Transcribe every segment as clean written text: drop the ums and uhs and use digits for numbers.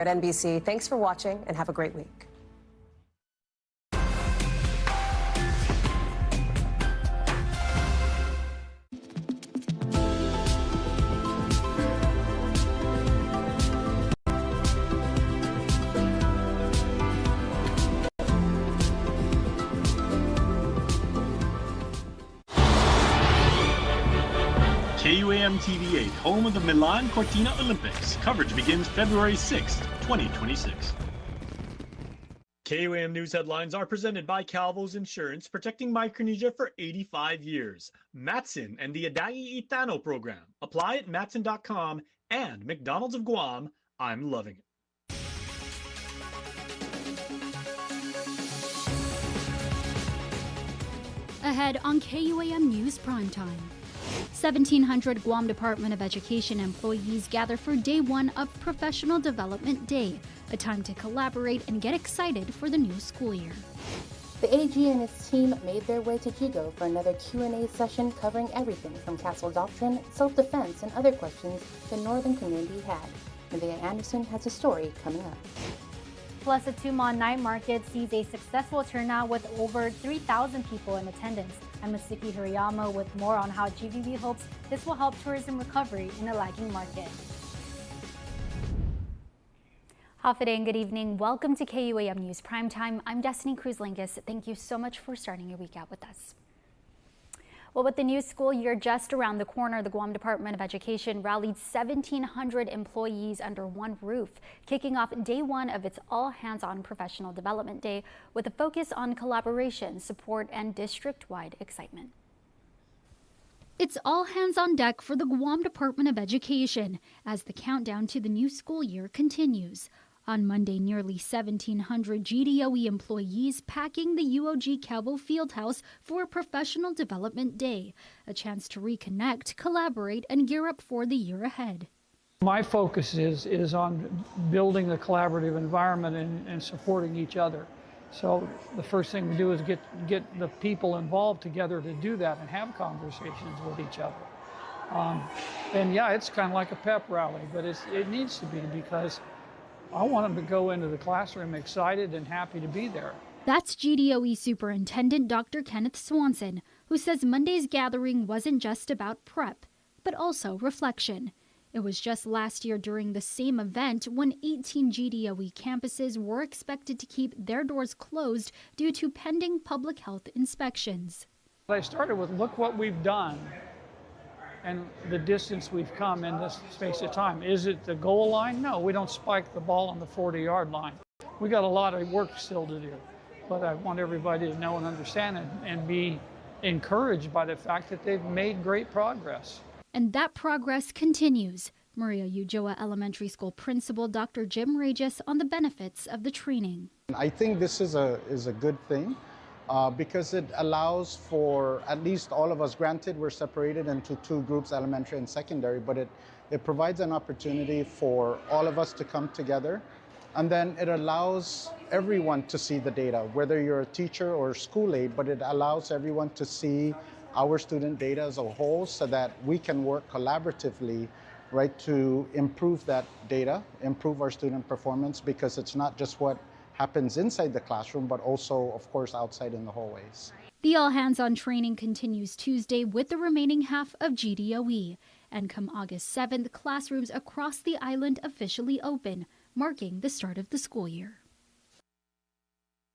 At NBC, thanks for watching and have a great week. KUAM TV8, home of the Milan Cortina Olympics. Coverage begins February 6th, 2026. KUAM News headlines are presented by Calvo's Insurance, protecting Micronesia for 85 years. Matson and the Adai Itano program. Apply at matson.com, and McDonald's of Guam. I'm loving it. Ahead on KUAM News Primetime. 1,700 Guam Department of Education employees gather for day one of Professional Development Day, a time to collaborate and get excited for the new school year. The AG and his team made their way to GDOE for another Q&A session covering everything from castle doctrine, self-defense, and other questions the Northern community had. Nevaeh Anderson has a story coming up. Plus, the Tumon night market sees a successful turnout with over 3,000 people in attendance. I'm Masuki Hirayama with more on how GVB hopes this will help tourism recovery in a lagging market. Hafa and good evening. Welcome to KUAM News Primetime. I'm Destiny Cruz-Lingus. Thank you so much for starting your week out with us. Well, with the new school year just around the corner, the Guam Department of Education rallied 1,700 employees under one roof, kicking off day one of its all-hands-on Professional Development Day with a focus on collaboration, support, and district-wide excitement. It's all hands on deck for the Guam Department of Education as the countdown to the new school year continues. On Monday, nearly 1,700 GDOE employees packing the UOG Calvo Fieldhouse for Professional Development Day, a chance to reconnect, collaborate, and gear up for the year ahead. My focus is on building the collaborative environment and supporting each other. So the first thing we do is get the people involved together to do that and have conversations with each other. And yeah, it's kind of like a pep rally, but it needs to be, because I want them to go into the classroom excited and happy to be there. That's GDOE Superintendent Dr. Kenneth Swanson, who says Monday's gathering wasn't just about prep, but also reflection. It was just last year during the same event when 18 GDOE campuses were expected to keep their doors closed due to pending public health inspections. I started with, look what we've done and the distance we've come in this space of time. Is it the goal line? No, we don't spike the ball on the 40-yard line. We got a lot of work still to do, but I want everybody to know and understand it and be encouraged by the fact that they've made great progress. And that progress continues. Maria Ujoa Elementary School Principal Dr. Jim Regis on the benefits of the training. I think this is a good thing. Because it allows for at least all of us, granted we're separated into two groups, elementary and secondary, but it provides an opportunity for all of us to come together, and then it allows everyone to see the data, whether you're a teacher or school aide, but it allows everyone to see our student data as a whole so that we can work collaboratively, right, to improve that data, improve our student performance, because it's not just what happens inside the classroom, but also, of course, outside in the hallways. The all-hands-on training continues Tuesday with the remaining half of GDOE. And come August 7th, classrooms across the island officially open, marking the start of the school year.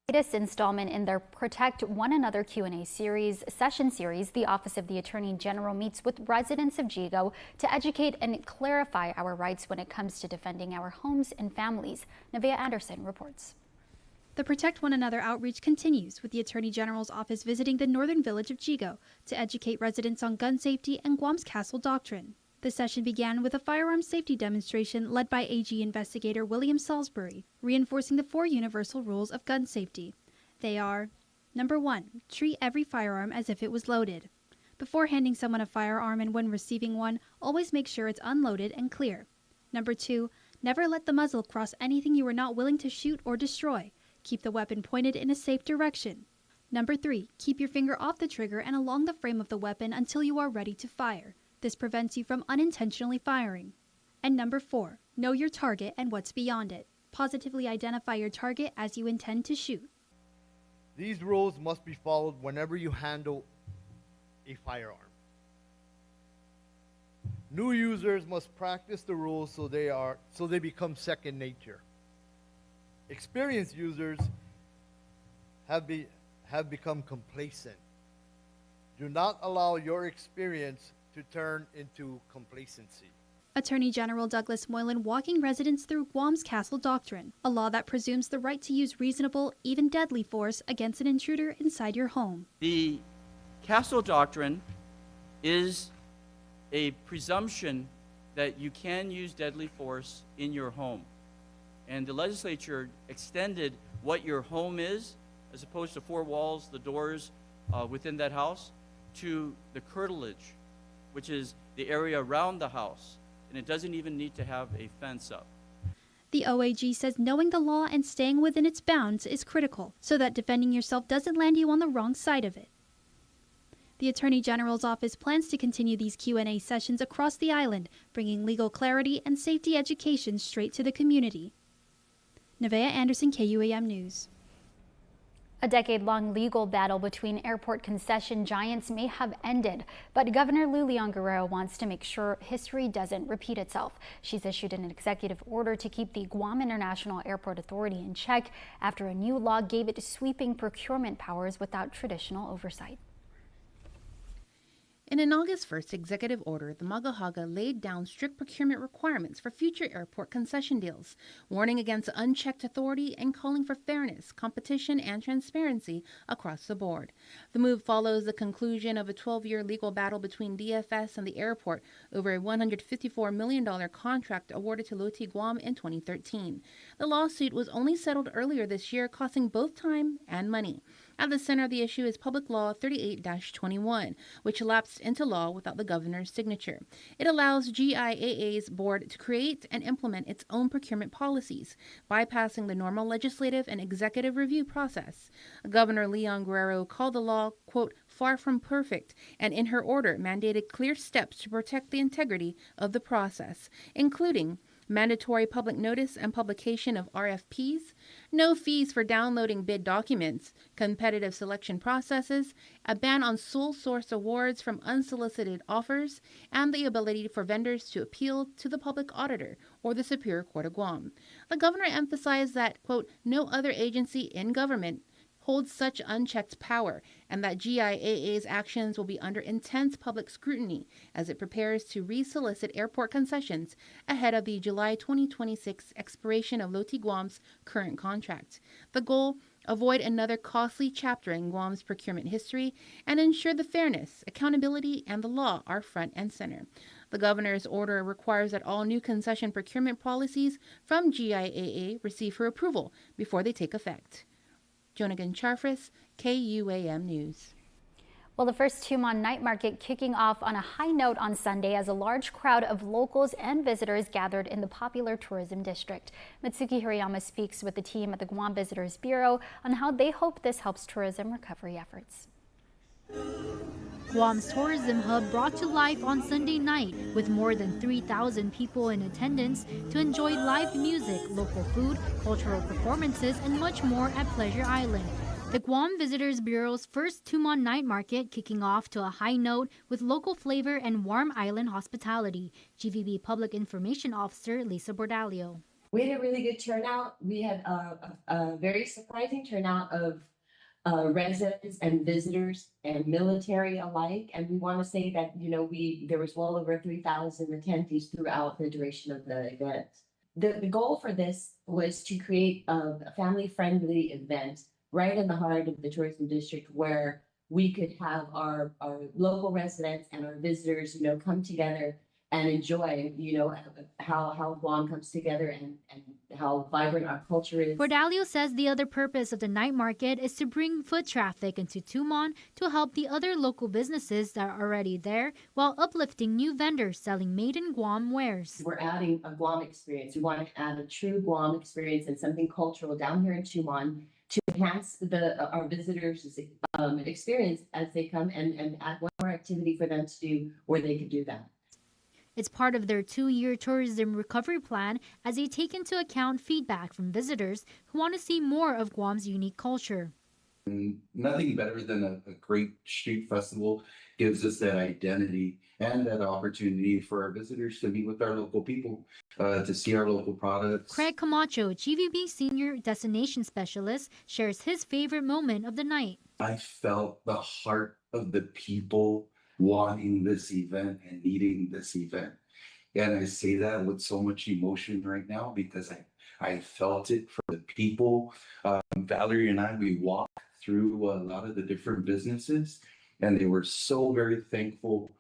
Latest installment in their Protect One Another Q&A session series, the Office of the Attorney General meets with residents of GDOE to educate and clarify our rights when it comes to defending our homes and families. Nevaeh Anderson reports. The Protect One Another outreach continues, with the Attorney General's office visiting the northern village of GDOE to educate residents on gun safety and Guam's castle doctrine. The session began with a firearms safety demonstration led by AG investigator William Salisbury, reinforcing the 4 universal rules of gun safety. They are: number 1, treat every firearm as if it was loaded. Before handing someone a firearm and when receiving one, always make sure it's unloaded and clear. Number 2, never let the muzzle cross anything you are not willing to shoot or destroy. Keep the weapon pointed in a safe direction. Number 3, keep your finger off the trigger and along the frame of the weapon until you are ready to fire. This prevents you from unintentionally firing. And number 4, know your target and what's beyond it. Positively identify your target as you intend to shoot. These rules must be followed whenever you handle a firearm. New users must practice the rules so they become second nature. Experienced users have become complacent. Do not allow your experience to turn into complacency. Attorney General Douglas Moylan walking residents through Guam's Castle Doctrine, a law that presumes the right to use reasonable, even deadly force against an intruder inside your home. The Castle Doctrine is a presumption that you can use deadly force in your home. And the legislature extended what your home is, as opposed to four walls, the doors within that house, to the curtilage, which is the area around the house. And it doesn't even need to have a fence up. The OAG says knowing the law and staying within its bounds is critical, so that defending yourself doesn't land you on the wrong side of it. The Attorney General's office plans to continue these Q&A sessions across the island, bringing legal clarity and safety education straight to the community. Nevaeh Anderson, KUAM News. A decade-long legal battle between airport concession giants may have ended, but Governor Lou Leon Guerrero wants to make sure history doesn't repeat itself. She's issued an executive order to keep the Guam International Airport Authority in check after a new law gave it sweeping procurement powers without traditional oversight. In an August 1st executive order, the Magahaga laid down strict procurement requirements for future airport concession deals, warning against unchecked authority and calling for fairness, competition, and transparency across the board. The move follows the conclusion of a 12-year legal battle between DFS and the airport over a $154 million contract awarded to Loti Guam in 2013. The lawsuit was only settled earlier this year, costing both time and money. At the center of the issue is Public Law 38-21, which lapsed into law without the governor's signature. It allows GIAA's board to create and implement its own procurement policies, bypassing the normal legislative and executive review process. Governor Leon Guerrero called the law, quote, far from perfect, and in her order mandated clear steps to protect the integrity of the process, including mandatory public notice and publication of RFPs, no fees for downloading bid documents, competitive selection processes, a ban on sole source awards from unsolicited offers, and the ability for vendors to appeal to the public auditor or the Superior Court of Guam. The governor emphasized that, quote, no other agency in government holds such unchecked power, and that GIAA's actions will be under intense public scrutiny as it prepares to re-solicit airport concessions ahead of the July 2026 expiration of Loti Guam's current contract. The goal, avoid another costly chapter in Guam's procurement history and ensure the fairness, accountability, and the law are front and center. The governor's order requires that all new concession procurement policies from GIAA receive her approval before they take effect. Jonagan Charfris, KUAM News. Well, the first Tumon night market kicking off on a high note on Sunday as a large crowd of locals and visitors gathered in the popular tourism district. Mitsuki Hirayama speaks with the team at the Guam Visitors Bureau on how they hope this helps tourism recovery efforts. Guam's tourism hub brought to life on Sunday night with more than 3,000 people in attendance to enjoy live music, local food, cultural performances, and much more at Pleasure Island. The Guam Visitors Bureau's first Tumon night market kicking off to a high note with local flavor and warm island hospitality. GVB Public Information Officer Lisa Bordalio. We had a really good turnout. We had a very surprising turnout of residents and visitors and military alike. And we want to say that, there was well over 3,000 attendees throughout the duration of the event. The goal for this was to create a family-friendly event right in the heart of the tourism district where we could have our local residents and our visitors, come together and enjoy, how Guam comes together and how vibrant our culture is. Bordalio says the other purpose of the night market is to bring foot traffic into Tumon to help the other local businesses that are already there while uplifting new vendors selling made in Guam wares. We're adding a Guam experience. We want to add a true Guam experience and something cultural down here in Tumon to enhance our visitors' experience as they come and add one more activity for them to do where they could do that. It's part of their 2-year tourism recovery plan as they take into account feedback from visitors who want to see more of Guam's unique culture. Nothing better than a great street festival gives us that identity and that opportunity for our visitors to meet with our local people, to see our local products. Craig Camacho, GVB Senior Destination Specialist, shares his favorite moment of the night. I felt the heart of the people wanting this event and needing this event. And I say that with so much emotion right now because I felt it for the people. Valerie and I, we walked through a lot of the different businesses, and they were so very thankful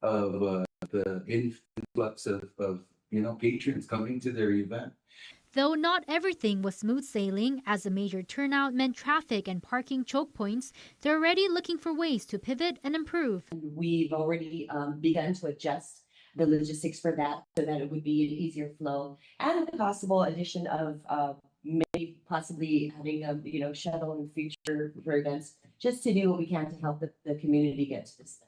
of the influx of patrons coming to their event. Though not everything was smooth sailing, as the major turnout meant traffic and parking choke points, they're already looking for ways to pivot and improve. We've already begun to adjust the logistics for that so that it would be an easier flow, and the possible addition of maybe possibly having a shuttle in future for events, just to do what we can to help the community get to this.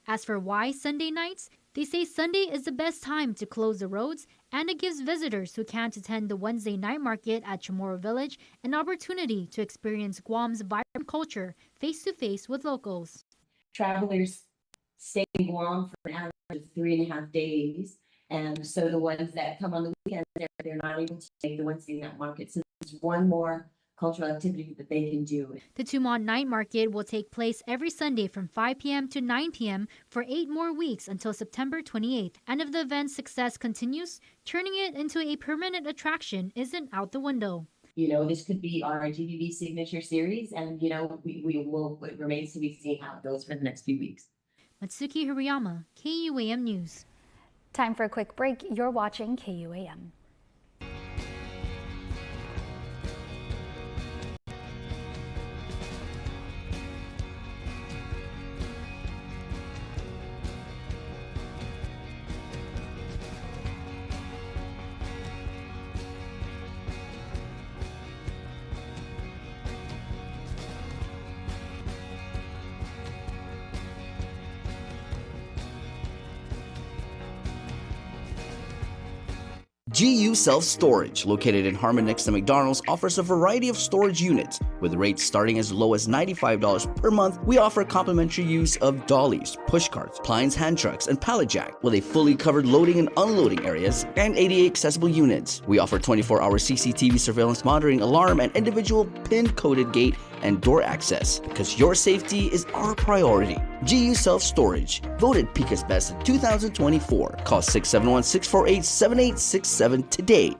As for why Sunday nights, they say Sunday is the best time to close the roads, and it gives visitors who can't attend the Wednesday night market at Chamorro Village an opportunity to experience Guam's vibrant culture face-to-face with locals. Travelers stay in Guam for an average of 3.5 days, and so the ones that come on the weekends, they're not able to take the Wednesday night market. So there's one more cultural activity that they can do. The Tumon Night Market will take place every Sunday from 5 p.m. to 9 p.m. for 8 more weeks until September 28th. And if the event's success continues, turning it into a permanent attraction isn't out the window. This could be our GDB signature series, and it remains to be seen how it goes for the next few weeks. Matsuki Hirayama, KUAM News. Time for a quick break. You're watching KUAM. GU Self Storage, located in Harmon next to McDonald's, offers a variety of storage units. With rates starting as low as $95 per month, we offer complimentary use of dollies, push carts, appliance hand trucks, and pallet jack, with a fully covered loading and unloading areas and ADA accessible units. We offer 24-hour CCTV surveillance monitoring, alarm, and individual pin-coded gate and door access, because your safety is our priority. GU Self Storage, voted Pika's Best in 2024. Call 671-648-7867 today.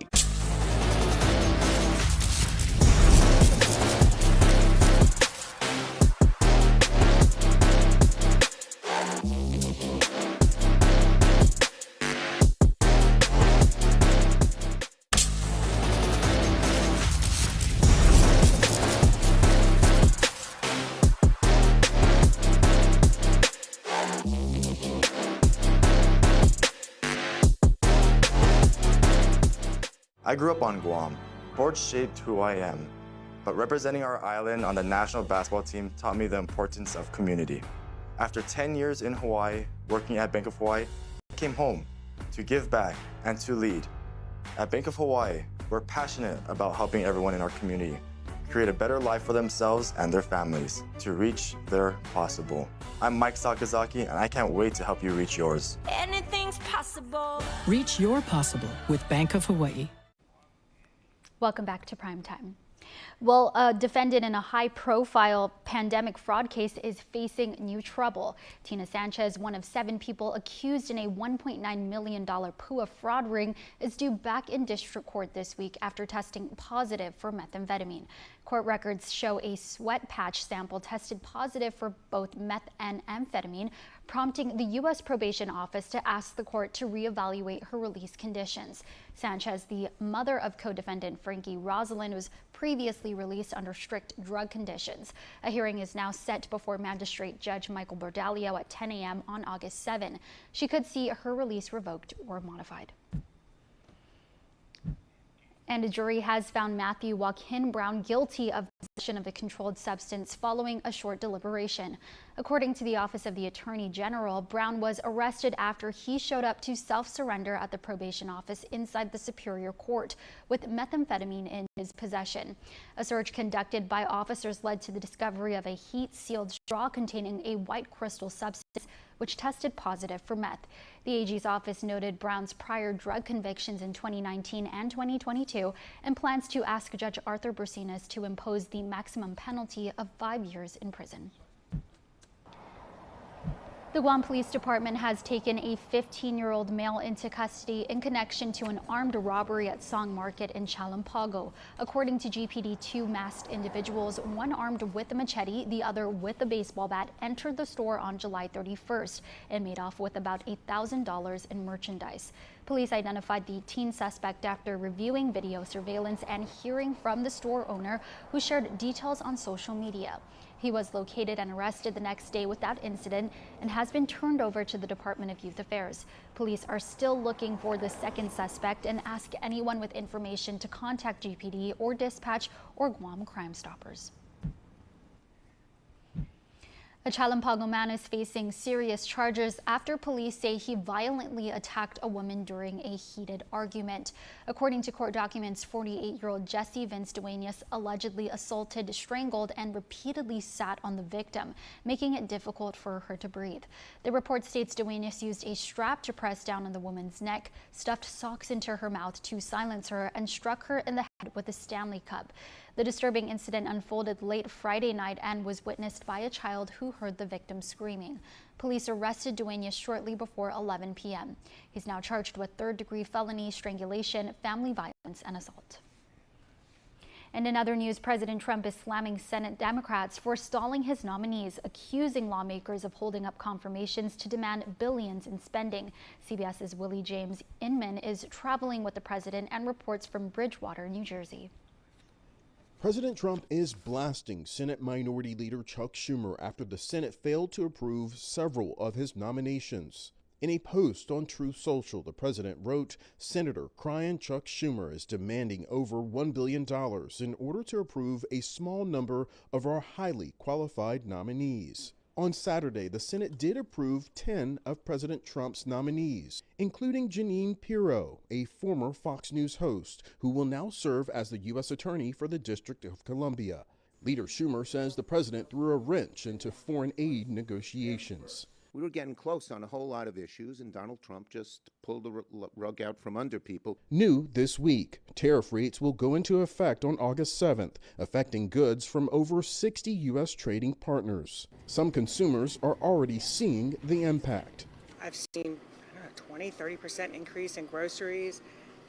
I grew up on Guam. Sports shaped who I am, but representing our island on the national basketball team taught me the importance of community. After 10 years in Hawaii, working at Bank of Hawaii, I came home to give back and to lead. At Bank of Hawaii, we're passionate about helping everyone in our community create a better life for themselves and their families to reach their possible. I'm Mike Sakazaki, and I can't wait to help you reach yours. Anything's possible. Reach your possible with Bank of Hawaii. Welcome back to Primetime. Well, a defendant in a high-profile pandemic fraud case is facing new trouble. Tina Sanchez, one of 7 people accused in a $1.9 million PUA fraud ring, is due back in district court this week after testing positive for methamphetamine. Court records show a sweat patch sample tested positive for both meth and amphetamine, prompting the U.S. Probation Office to ask the court to reevaluate her release conditions. Sanchez, the mother of co-defendant Frankie Rosalind, was previously released under strict drug conditions. A hearing is now set before Magistrate Judge Michael Bordalio at 10 a.m. on August 7. She could see her release revoked or modified. And a jury has found Matthew Joaquin Brown guilty of possession of a controlled substance following a short deliberation. According to the Office of the Attorney General, Brown was arrested after he showed up to self-surrender at the probation office inside the Superior Court with methamphetamine in his possession. A search conducted by officers led to the discovery of a heat-sealed straw containing a white crystal substance, which tested positive for meth. The AG's office noted Brown's prior drug convictions in 2019 and 2022 and plans to ask Judge Arthur Bursinas to impose the maximum penalty of 5 years in prison. The Guam Police Department has taken a 15-year-old male into custody in connection to an armed robbery at Song Market in Chalampago. According to GPD, 2 masked individuals, one armed with a machete, the other with a baseball bat, entered the store on July 31st and made off with about $8,000 in merchandise. Police identified the teen suspect after reviewing video surveillance and hearing from the store owner, who shared details on social media. He was located and arrested the next day without incident and has been turned over to the Department of Youth Affairs. Police are still looking for the second suspect and ask anyone with information to contact GPD or dispatch or Guam Crime Stoppers. A Chalampago man is facing serious charges after police say he violently attacked a woman during a heated argument. According to court documents, 48-year-old Jesse Vince Duenas allegedly assaulted, strangled, and repeatedly sat on the victim, making it difficult for her to breathe. The report states Duenas used a strap to press down on the woman's neck, stuffed socks into her mouth to silence her, and struck her in the head with a Stanley Cup. The disturbing incident unfolded late Friday night and was witnessed by a child who heard the victim screaming. Police arrested Duenas shortly before 11 p.m. He's now charged with third-degree felony, strangulation, family violence, and assault. And in other news, President Trump is slamming Senate Democrats for stalling his nominees, accusing lawmakers of holding up confirmations to demand billions in spending. CBS's Willie James Inman is traveling with the president and reports from Bridgewater, New Jersey. President Trump is blasting Senate Minority Leader Chuck Schumer after the Senate failed to approve several of his nominations. In a post on Truth Social, the president wrote, "Senator crying Chuck Schumer is demanding over $1 billion in order to approve a small number of our highly qualified nominees." On Saturday, the Senate did approve 10 of President Trump's nominees, including Jeanine Pirro, a former Fox News host who will now serve as the U.S. Attorney for the District of Columbia. Leader Schumer says the president threw a wrench into foreign aid negotiations. We were getting close on a whole lot of issues, and Donald Trump just pulled the rug out from under people. New this week, tariff rates will go into effect on August 7th, affecting goods from over 60 U.S. trading partners. Some consumers are already seeing the impact. I've seen a 20-30% increase in groceries,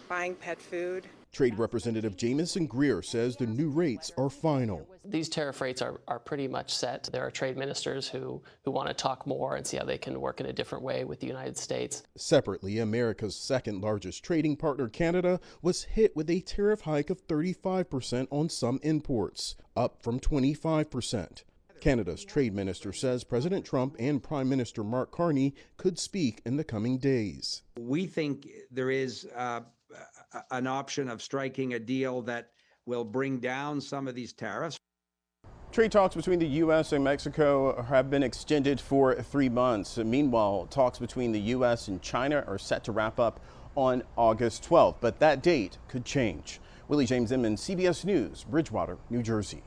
buying pet food. Trade Representative Jamison Greer says the new rates are final. These tariff rates are pretty much set. There are trade ministers who want to talk more and see how they can work in a different way with the United States. Separately, America's second largest trading partner, Canada, was hit with a tariff hike of 35% on some imports, up from 25%. Canada's trade minister says President Trump and Prime Minister Mark Carney could speak in the coming days. We think there is an option of striking a deal that will bring down some of these tariffs. Trade talks between the U.S. and Mexico have been extended for 3 months. Meanwhile, talks between the U.S. and China are set to wrap up on August 12th, but that date could change. Willie James Inman, CBS News, Bridgewater, New Jersey.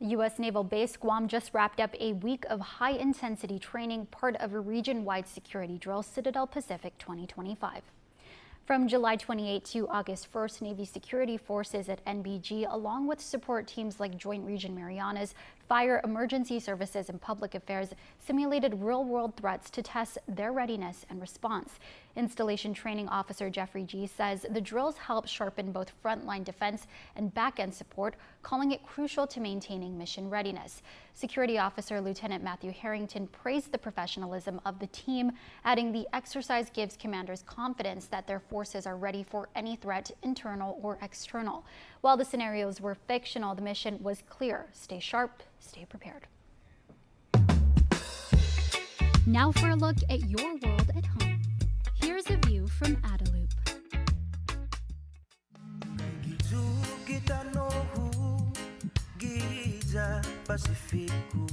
U.S. Naval Base Guam just wrapped up a week of high-intensity training, part of a region-wide security drill, Citadel Pacific 2025. From July 28 to August 1st, Navy security forces at NBG, along with support teams like Joint Region Marianas, Fire, Emergency Services, and Public Affairs, simulated real-world threats to test their readiness and response. Installation Training Officer Jeffrey G. says the drills help sharpen both frontline defense and back-end support, calling it crucial to maintaining mission readiness. Security Officer Lieutenant Matthew Harrington praised the professionalism of the team, adding the exercise gives commanders confidence that their forces are ready for any threat, internal or external. While the scenarios were fictional, the mission was clear: stay sharp, stay prepared. Now for a look at your world at home. Here's a view from Adelup. Pacífico.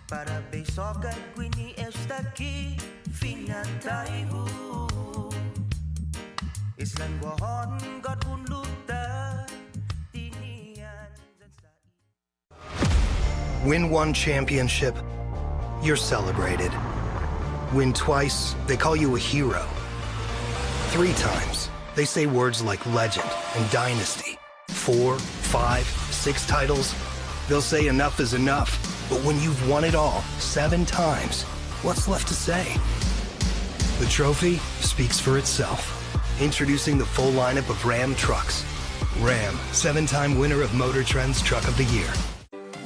Parabéns, Soca Guini está aqui, fina taihu. Islan Guahon, God Unluta, Tinian. Win one championship, you're celebrated. Win twice, they call you a hero. 3 times, they say words like legend and dynasty. 4, 5, 6 titles, they'll say enough is enough. But when you've won it all 7 times, what's left to say? The trophy speaks for itself. Introducing the full lineup of Ram trucks. Ram, 7-time winner of Motor Trend's Truck of the Year.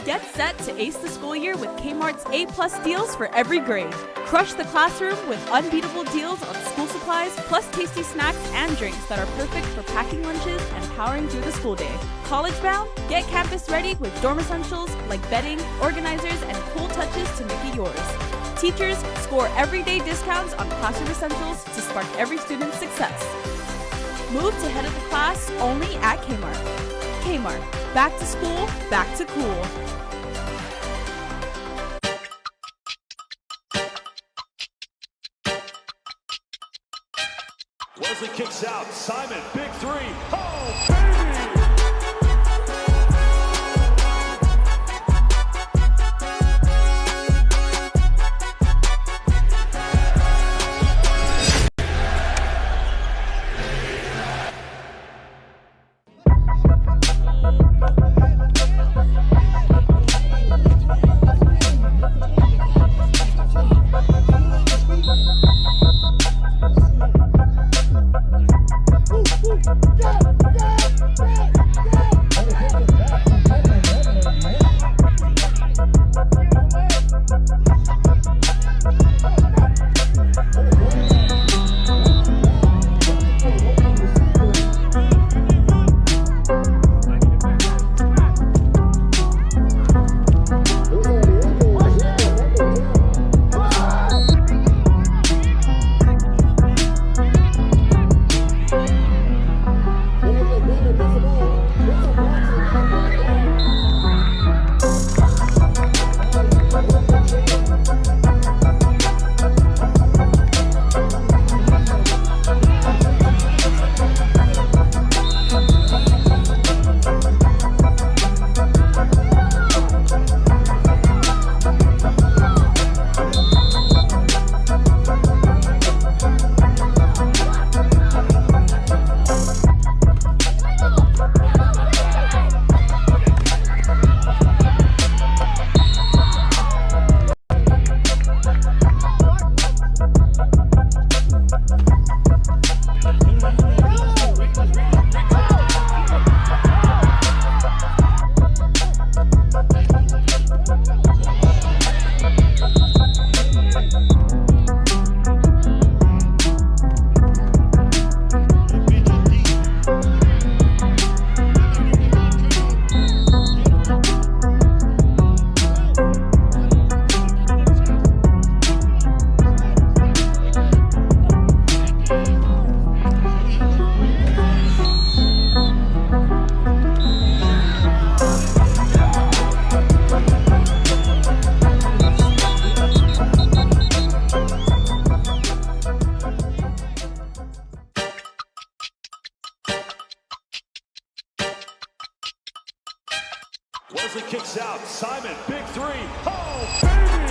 Get set to ace the school year with Kmart's A+ deals for every grade. Crush the classroom with unbeatable deals on school supplies, plus tasty snacks and drinks that are perfect for packing lunches and powering through the school day. College bound? Get campus ready with dorm essentials like bedding, organizers, and cool touches to make it yours. Teachers, score everyday discounts on classroom essentials to spark every student's success. Move to head of the class only at Kmart. Kmart, back to school, back to cool. Wesley kicks out. Simon, big 3. Oh, baby! Wesley kicks out. Simon, big 3. Oh, baby!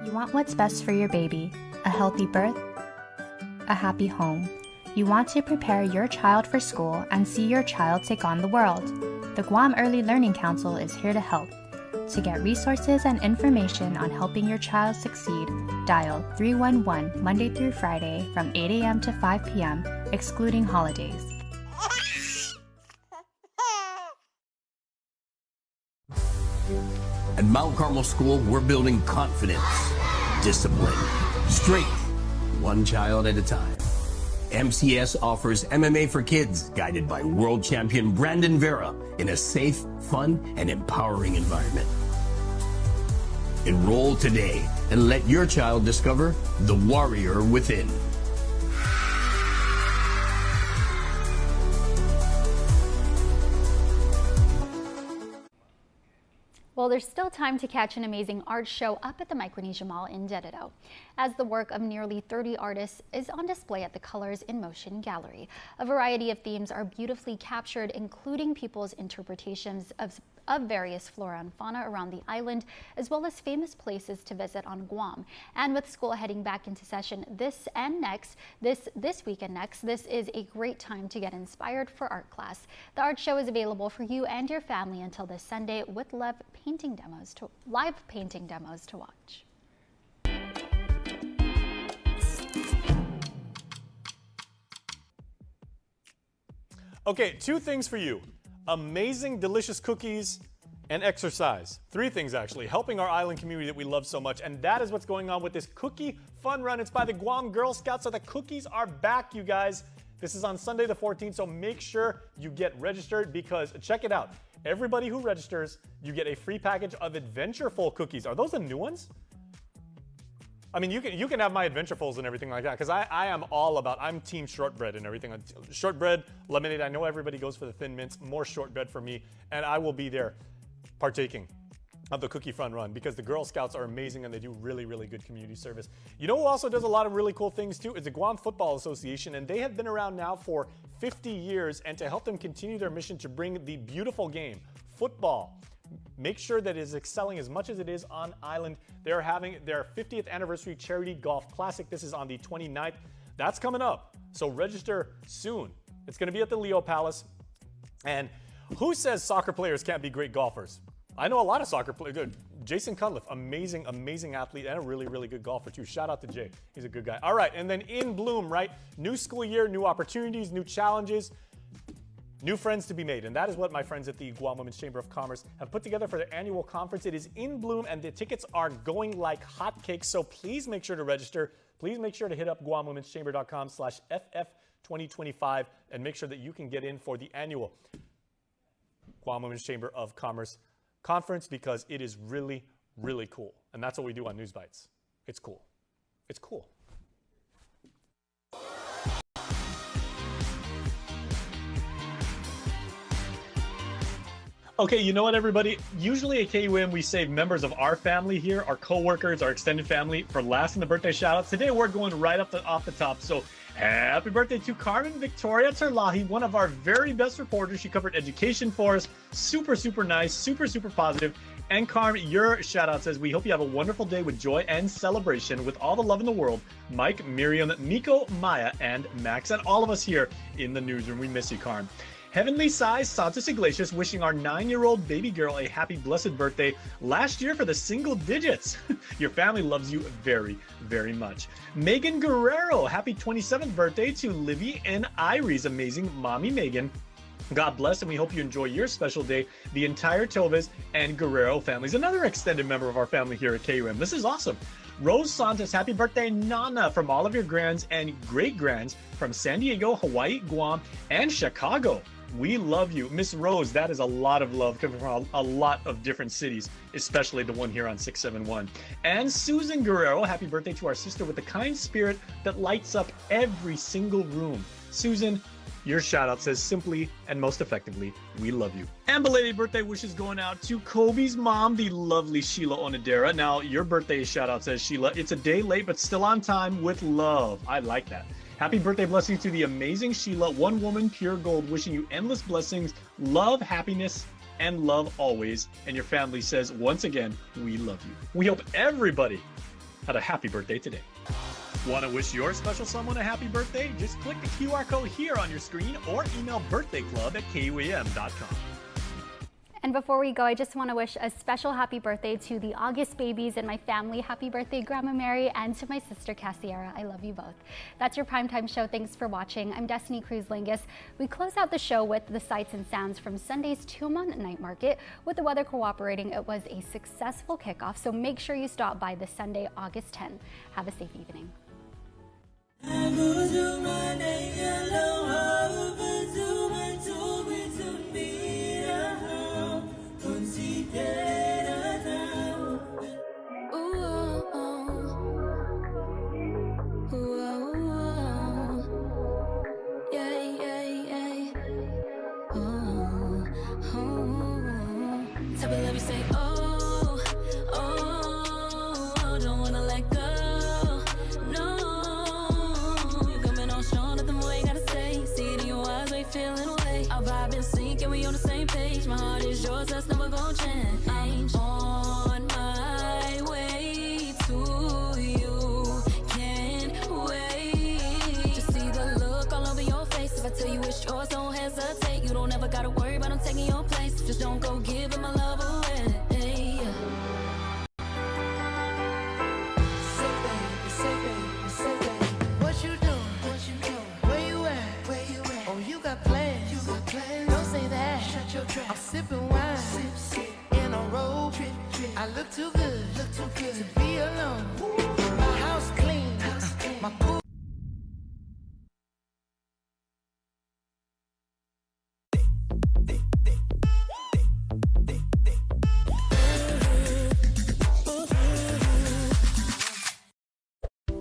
You want what's best for your baby, a healthy birth, a happy home. You want to prepare your child for school and see your child take on the world. The Guam Early Learning Council is here to help. To get resources and information on helping your child succeed, dial 311 Monday through Friday from 8 a.m. to 5 p.m., excluding holidays. At Mount Carmel School, we're building confidence, discipline, strength, one child at a time. MCS offers MMA for kids, guided by world champion Brandon Vera in a safe, fun, and empowering environment. Enroll today and let your child discover the warrior within. Well, there's still time to catch an amazing art show up at the Micronesia Mall in Dedito, as the work of nearly 30 artists is on display at the Colors in Motion Gallery. A variety of themes are beautifully captured, including people's interpretations of various flora and fauna around the island, as well as famous places to visit on Guam. And with school heading back into session this week and next, this is a great time to get inspired for art class. The art show is available for you and your family until this Sunday with live painting demos to watch. Okay, 2 things for you. Amazing, delicious cookies and exercise. 3 things actually, helping our island community that we love so much. And that is what's going on with this cookie fun run. It's by the Guam Girl Scouts, so the cookies are back, you guys. This is on Sunday the 14th, so make sure you get registered because check it out. Everybody who registers, you get a free package of Adventureful cookies. Are those the new ones? I mean, you can have my Adventurefuls and everything like that because I am all about, I'm team shortbread and everything. Shortbread, lemonade, I know everybody goes for the Thin Mints, more shortbread for me, and I will be there partaking of the cookie fun run because the Girl Scouts are amazing and they do really, really good community service. You know who also does a lot of really cool things too? It's the Guam Football Association, and they have been around now for 50 years, and to help them continue their mission to bring the beautiful game, football, make sure that it is excelling as much as it is on island. They're having their 50th anniversary charity golf classic. This is on the 29th. That's coming up, so register soon. It's going to be at the Leo Palace. And who says soccer players can't be great golfers? I know a lot of soccer players. Good. Jason Cunliffe, amazing athlete and a really, really good golfer too. Shout out to Jay. He's a good guy. All right, and then in bloom, right? New school year, new opportunities, new challenges, new friends to be made. And that is what my friends at the Guam Women's Chamber of Commerce have put together for their annual conference. It is in bloom and the tickets are going like hotcakes. So please make sure to register. Please make sure to hit up guamwomenschamber.com/FF2025 and make sure that you can get in for the annual Guam Women's Chamber of Commerce conference because it is really, really cool. And that's what we do on News Bites. It's cool. It's cool. Okay, you know what, everybody? Usually at KUAM, we save members of our family here, our coworkers, our extended family, for last in the birthday shout-outs. Today, we're going right off the top. So happy birthday to Carmen Victoria Terlahi, one of our very best reporters. She covered education for us. Super, super nice, super, super positive. And Carmen, your shout-out says, we hope you have a wonderful day with joy and celebration with all the love in the world. Mike, Miriam, Miko, Maya, and Max, and all of us here in the newsroom. We miss you, Carmen. Heavenly Size Santos Iglesias wishing our 9-year-old baby girl a happy blessed birthday last year for the single digits. Your family loves you very, very much. Megan Guerrero, happy 27th birthday to Livy and Irie's amazing mommy Megan. God bless, and we hope you enjoy your special day. The entire Toves and Guerrero families, another extended member of our family here at KUAM. This is awesome. Rose Santos, happy birthday, Nana, from all of your grands and great-grands from San Diego, Hawaii, Guam, and Chicago. We love you. Miss Rose, that is a lot of love coming from a lot of different cities, especially the one here on 671. And Susan Guerrero, happy birthday to our sister with the kind spirit that lights up every single room. Susan, your shout out says simply and most effectively, we love you. And belated birthday wishes going out to Kobe's mom, the lovely Sheila Onodera. Now, your birthday shout out says, Sheila, it's a day late, but still on time with love. I like that. Happy birthday blessings to the amazing Sheila, one woman, pure gold, wishing you endless blessings, love, happiness, and love always. And your family says, once again, we love you. We hope everybody had a happy birthday today. Want to wish your special someone a happy birthday? Just click the QR code here on your screen or email birthdayclub@kuam.com. And before we go, I just want to wish a special happy birthday to the August babies and my family. Happy birthday, Grandma Mary, and to my sister, Cassiera. I love you both. That's your primetime show. Thanks for watching. I'm Destiny Cruz-Lingus. We close out the show with the sights and sounds from Sunday's Tumon night market. With the weather cooperating, it was a successful kickoff, so make sure you stop by this Sunday, August 10. Have a safe evening. Type of love you say, oh, oh, don't wanna let go. No, you coming on strong, nothing more you gotta say. See it in your eyes, we feeling away. Our vibe in sync, and we on the same page. My heart is yours, that's never gonna change. I'm on my way to you. Can't wait to see the look all over your face. If I tell you it's yours, don't hesitate. You don't ever gotta worry about them taking your place. Just don't go giving my love away. Say baby, what you doing? Where you at? Oh, you got plans. Don't say that. Shut your trap. I'm sipping wine. In a robe. I look too good to be alone. My house clean. My pool.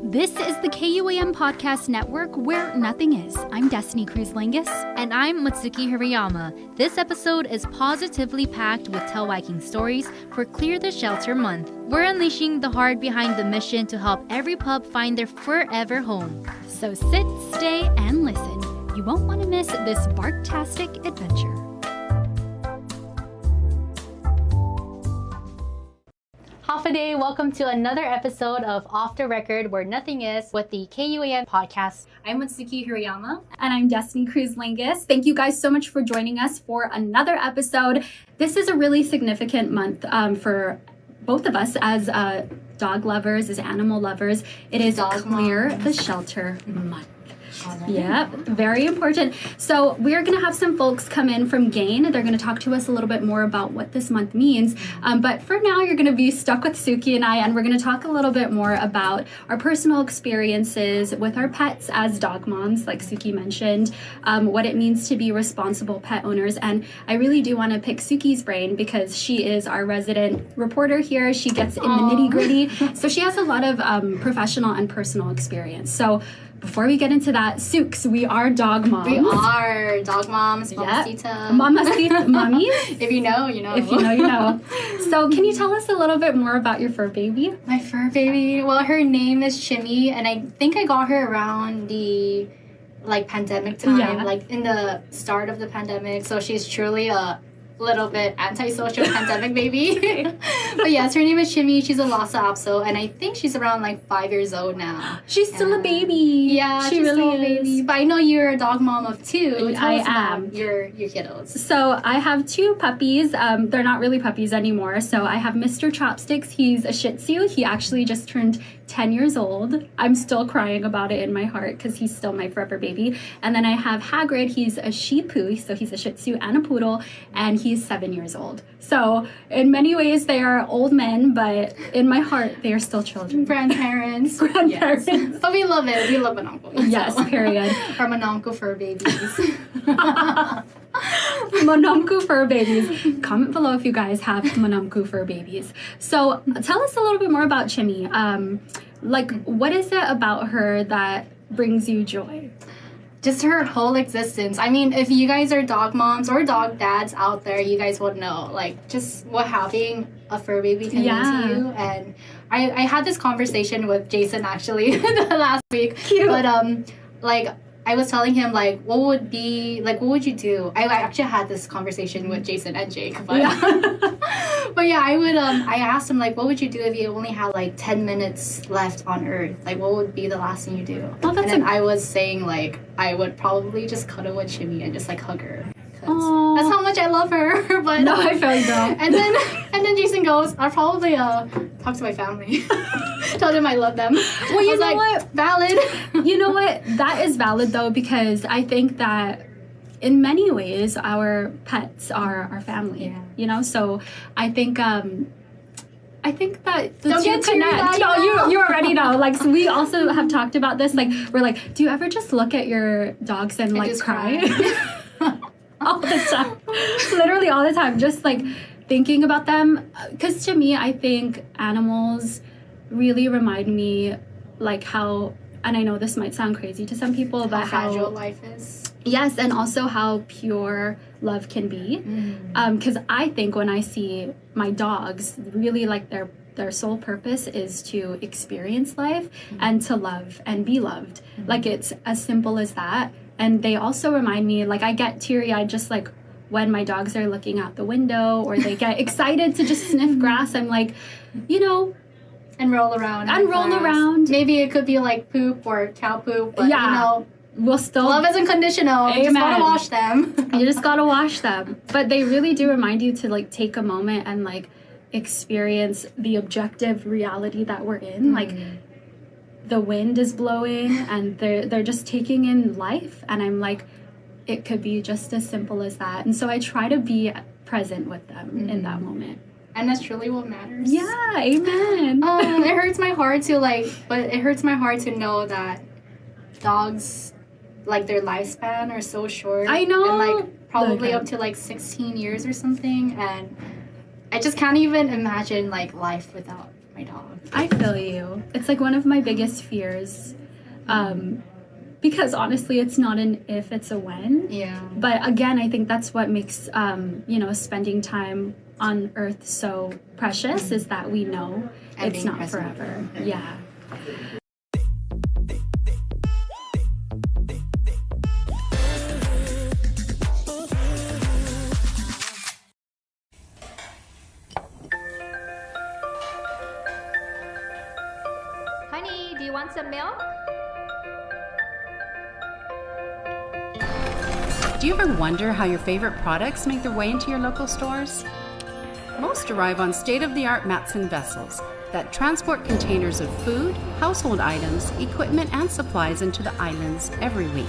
This is the KUAM Podcast Network, where nothing is. I'm Destiny Cruz-Langus. And I'm Matsuki Hirayama. This episode is positively packed with tailwagging stories for Clear the Shelter Month. We're unleashing the heart behind the mission to help every pup find their forever home. So sit, stay, and listen. You won't want to miss this barktastic adventure. Day, welcome to another episode of Off the Record, where nothing is, with the KUAM podcast. I'm Matsuki Hirayama. And I'm Destiny Cruz-Langus. Thank you guys so much for joining us for another episode. This is a really significant month for both of us as dog lovers, as animal lovers. It is Clear the Shelter Month. Yeah, very important. So we're going to have some folks come in from GAIN. They're going to talk to us a little bit more about what this month means. But for now, you're going to be stuck with Suki and I, and we're going to talk a little bit more about our personal experiences with our pets as dog moms, like Suki mentioned, what it means to be responsible pet owners. And I really do want to pick Suki's brain because she is our resident reporter here. She gets in the nitty-gritty. So she has a lot of professional and personal experience. So before we get into that, Sukes, we are dog moms. We are dog moms, mamacita. Mamacita, mommies. If you know, you know. If you know, you know. So can you tell us a little bit more about your fur baby? My fur baby? Well, her name is Chimmy, and I think I got her around the, pandemic time, in the start of the pandemic. So she's truly a little bit antisocial pandemic baby. But yes, her name is Chimmy. She's a Lhasa Apso, and I think she's around 5 years old now. She's still a baby. Yeah, she she's really still is. a baby. But I know you're a dog mom of two. I am. Your kiddos. So I have two puppies. They're not really puppies anymore. So I have Mr. Chopsticks. He's a Shih Tzu. He actually just turned 10 years old. I'm still crying about it in my heart because he's still my forever baby. And then I have Hagrid. He's a Shih Poo. So he's a Shih Tzu and a Poodle, and he's 7 years old. So in many ways they are old men, but in my heart they are still children. Grandparents. Grandparents. Yes. But we love it. We love Manamco. Yes, period. Our Manamco fur babies. Manamco fur babies. Comment below if you guys have Manamco fur babies. So tell us a little bit more about Chimmy. What is it about her that brings you joy? Just her whole existence. I mean, if you guys are dog moms or dog dads out there, you guys would know, just what having a fur baby can mean to you. And I had this conversation with Jason, actually, last week. Cute. But, I was telling him, what would you do? I actually had this conversation with Jason and Jake, but but yeah, I asked him, what would you do if you only had, 10 minutes left on Earth? What would be the last thing you do? Oh, and then I was saying, I would probably just cuddle with Chimmy and just, hug her. That's how much I love her. But no, I feel you, girl. And then Jason goes, I'll probably talk to my family. Tell them I love them. Well, you know what? Valid. You know what? That is valid though, because I think that in many ways our pets are our family. Yeah. You know, so I think that the Don't two get too connect. No, you already know. So we also have talked about this. We're do you ever just look at your dogs and cry? All the time. Literally all the time. Just thinking about them. Because to me, I think animals really remind me how, and I know this might sound crazy to some people, but how fragile life is. Yes, and also how pure love can be. Because I think when I see my dogs, really like their sole purpose is to experience life and to love and be loved. Like it's as simple as that. And they also remind me, like I get teary-eyed just like when my dogs are looking out the window or they get excited to just sniff grass. I'm like, you know, and roll around. And roll around. Maybe it could be like poop or cow poop, but yeah. you know, we'll still love isn't conditional. You just gotta wash them. You just gotta wash them. But they really do remind you to like take a moment and like experience the objective reality that we're in. Like the wind is blowing and they're just taking in life, and I'm like, it could be just as simple as that. And so I try to be present with them in that moment. And that's truly what matters. Yeah, amen. It hurts my heart to know that dogs, like their lifespan are so short. I know. And like probably up to like 16 years or something. And I just can't even imagine like life without my dog. I feel you. It's like one of my biggest fears. Because honestly, it's not an if, it's a when. Yeah. But again, I think that's what makes, spending time on Earth so precious, is that we know and it's not forever. Yeah. Honey, do you want some milk? Do you ever wonder how your favorite products make their way into your local stores? Most arrive on state-of-the-art Matson vessels that transport containers of food, household items, equipment, and supplies into the islands every week.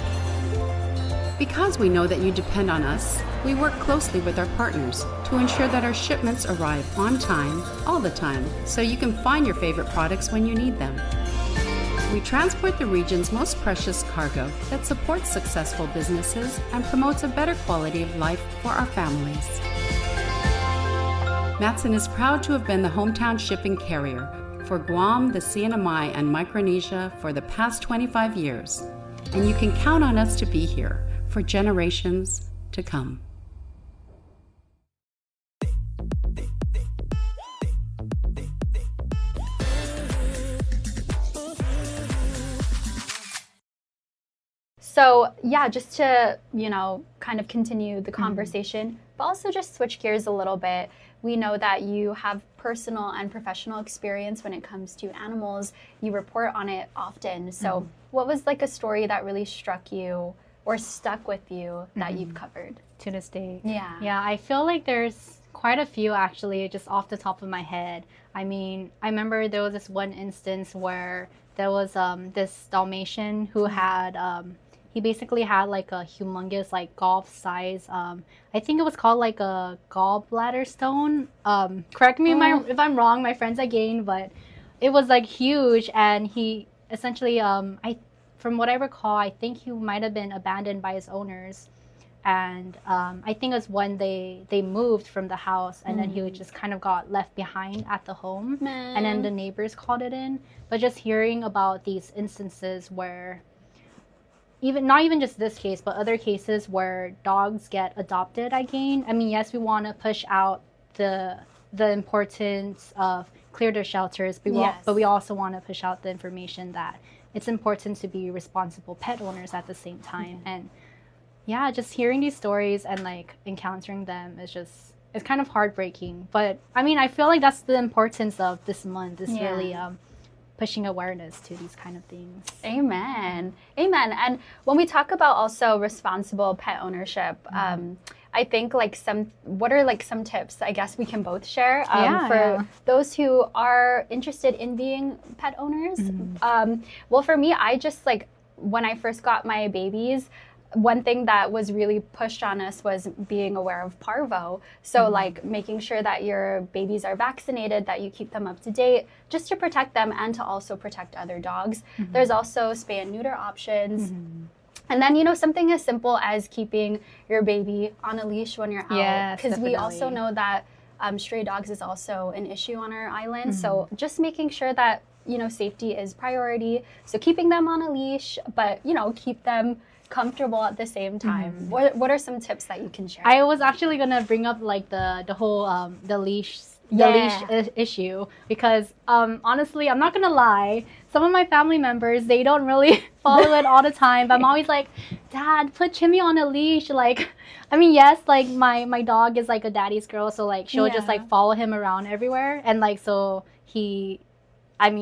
Because we know that you depend on us, we work closely with our partners to ensure that our shipments arrive on time, all the time, so you can find your favorite products when you need them. We transport the region's most precious cargo that supports successful businesses and promotes a better quality of life for our families. Matson is proud to have been the hometown shipping carrier for Guam, the CNMI, and Micronesia for the past 25 years, and you can count on us to be here for generations to come. So yeah, just to, kind of continue the conversation, but also just switch gears a little bit. We know that you have personal and professional experience when it comes to animals. You report on it often. So what was like a story that really struck you or stuck with you that you've covered? To this day. Yeah. Yeah, I feel like there's quite a few actually, just off the top of my head. I mean, I remember there was this one instance where there was this Dalmatian who had he basically had like a humongous like golf size I think it was called like a gallbladder stone. Correct me if I'm wrong, my friends again, but it was like huge, and he essentially from what I recall, I think he might have been abandoned by his owners, and I think it was when they moved from the house, and then he just kind of got left behind at the home. And then the neighbors called it in. But just hearing about these instances where not even just this case, but other cases where dogs get adopted again. I mean, yes, we want to push out the importance of clear their shelters, but we also want to push out the information that it's important to be responsible pet owners at the same time. And yeah, just hearing these stories and like encountering them is it's kind of heartbreaking. But I mean, I feel like that's the importance of this month, is really pushing awareness to these kind of things. Amen. Amen. And when we talk about also responsible pet ownership, I think what are like some tips I guess we can both share for those who are interested in being pet owners? Well, for me, I just when I first got my babies, one thing that was really pushed on us was being aware of parvo. So making sure that your babies are vaccinated, that you keep them up to date, just to protect them and to also protect other dogs. There's also spay and neuter options. And then, something as simple as keeping your baby on a leash when you're out. Because we also know that stray dogs is also an issue on our island. So just making sure that, safety is priority. So keeping them on a leash, but, keep them comfortable at the same time. What are some tips that you can share? I was actually gonna bring up like the whole the leash issue because honestly, I'm not gonna lie, some of my family members, they don't really follow it all the time, but I'm always like, Dad, put Chimmy on a leash. Like, I mean, yes, like my dog is like a daddy's girl, so like she'll just like follow him around everywhere, and like so he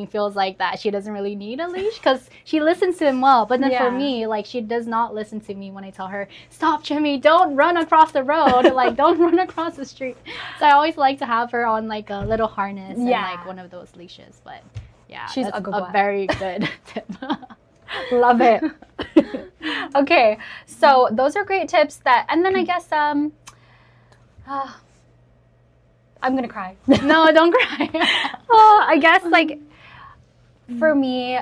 feels like that she doesn't really need a leash because she listens to him well. But then for me, like, she does not listen to me when I tell her, stop, Jimmy, don't run across the road. Like, don't run across the street. So I always like to have her on like a little harness and like one of those leashes. But yeah, she's that's a very good tip. Love it. Okay, so those are great tips and then I guess, I'm gonna cry. No, don't cry. I guess like for me,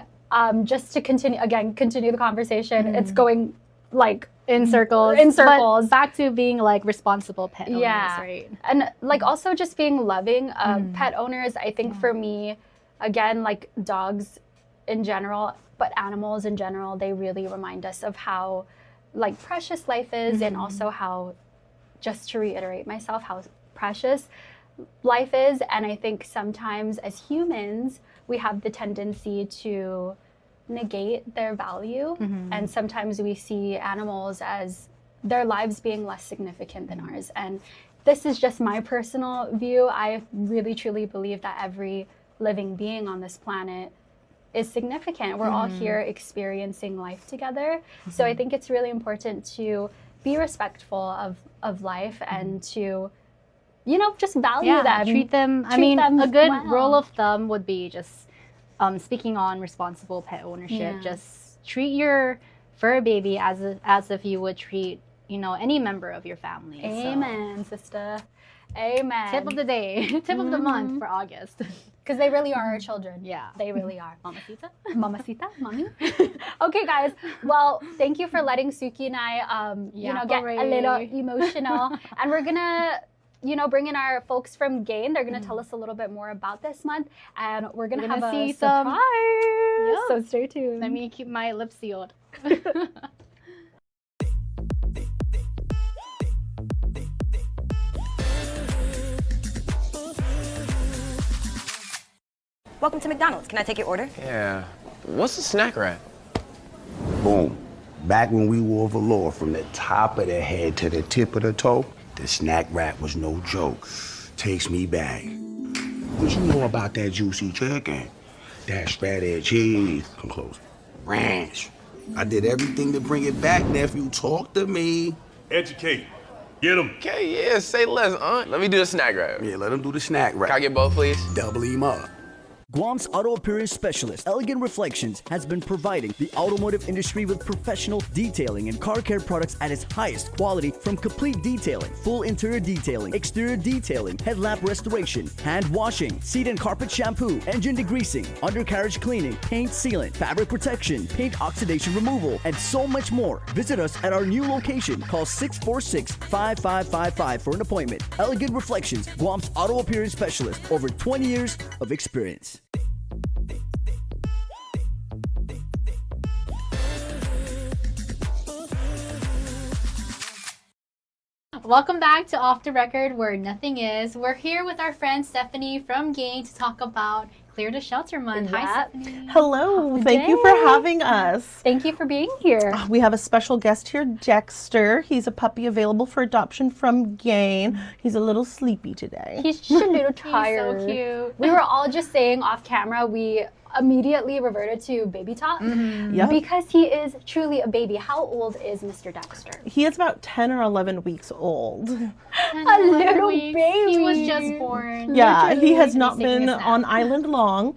just to continue the conversation, it's going like in circles. But back to being like responsible pet owners, right? And like also just being loving pet owners. I think for me, again, like dogs in general, but animals in general, they really remind us of how like precious life is, and also how, just to reiterate myself, how precious life is. And I think sometimes as humans, we have the tendency to negate their value. And sometimes we see animals as their lives being less significant than ours. And this is just my personal view. I really truly believe that every living being on this planet is significant. We're all here experiencing life together. So I think it's really important to be respectful of life and to, you know, just value them. Treat them. I mean, a good rule of thumb would be just speaking on responsible pet ownership. Just treat your fur baby as if you would treat, you know, any member of your family. Amen, sister. Amen. Tip of the day, tip of the month for August. Because they really are our children. Yeah. They really are. Mamacita? Mamacita? Mommy? Okay, guys. Well, thank you for letting Suki and I, get a little emotional. And we're going to, bring in our folks from GAIN. They're going to tell us a little bit more about this month. And we're going to have a surprise. So stay tuned. Let me keep my lips sealed. Welcome to McDonald's. Can I take your order? Yeah. What's a snack wrap? Boom. Back when we wore velour from the top of the head to the tip of the toe, the snack wrap was no joke. Takes me back. What you know about that juicy chicken? That shredded cheese. Come close. Ranch. I did everything to bring it back, nephew. Talk to me. Educate. Get him. Okay, yeah, say less, Aunt. Let me do the snack wrap. Yeah, let him do the snack wrap. Can I get both, please? Double him up. Guam's auto appearance specialist, Elegant Reflections, has been providing the automotive industry with professional detailing and car care products at its highest quality, from complete detailing, full interior detailing, exterior detailing, headlamp restoration, hand washing, seat and carpet shampoo, engine degreasing, undercarriage cleaning, paint sealant, fabric protection, paint oxidation removal, and so much more. Visit us at our new location. Call 646-5555 for an appointment. Elegant Reflections, Guam's auto appearance specialist, over 20 years of experience. Welcome back to Off the Record, where nothing is. We're here with our friend Stephanie from GAIN to talk about Clear the Shelter Month. Hi, Stephanie. Hello. Thank you for having us. Thank you for being here. We have a special guest here, Dexter. He's a puppy available for adoption from GAIN. He's a little sleepy today. He's just a little tired. He's so cute. We were all just saying off camera, we immediately reverted to baby talk Yep. because he is truly a baby. How old is Mr. Dexter? He is about 10 or 11 weeks old. A little baby. He was just born. Yeah, Literally. he has not been on island long,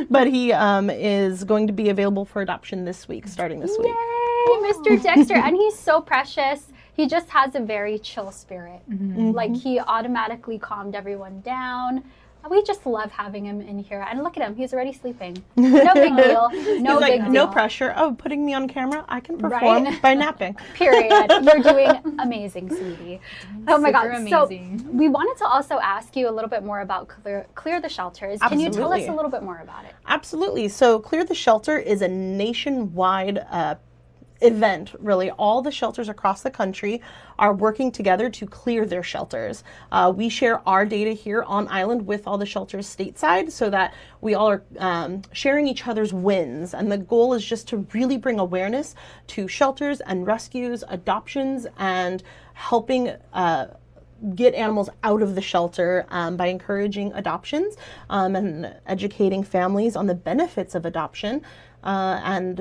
but he is going to be available for adoption this week, starting this week. Yay, Mr. Dexter. And he's so precious. He just has a very chill spirit. Like, he automatically calmed everyone down. We just love having him in here. And look at him, he's already sleeping. No big deal. No big deal. No pressure. Oh, putting me on camera, I can perform by napping. Period. You're doing amazing, sweetie. Oh my God. Amazing. So we wanted to also ask you a little bit more about Clear the Shelters. Can you tell us a little bit more about it? Absolutely. So Clear the Shelter is a nationwide event, really. All the shelters across the country are working together to clear their shelters. We share our data here on island with all the shelters stateside so that we all are sharing each other's wins. And the goal is just to really bring awareness to shelters and rescues, adoptions, and helping get animals out of the shelter by encouraging adoptions and educating families on the benefits of adoption and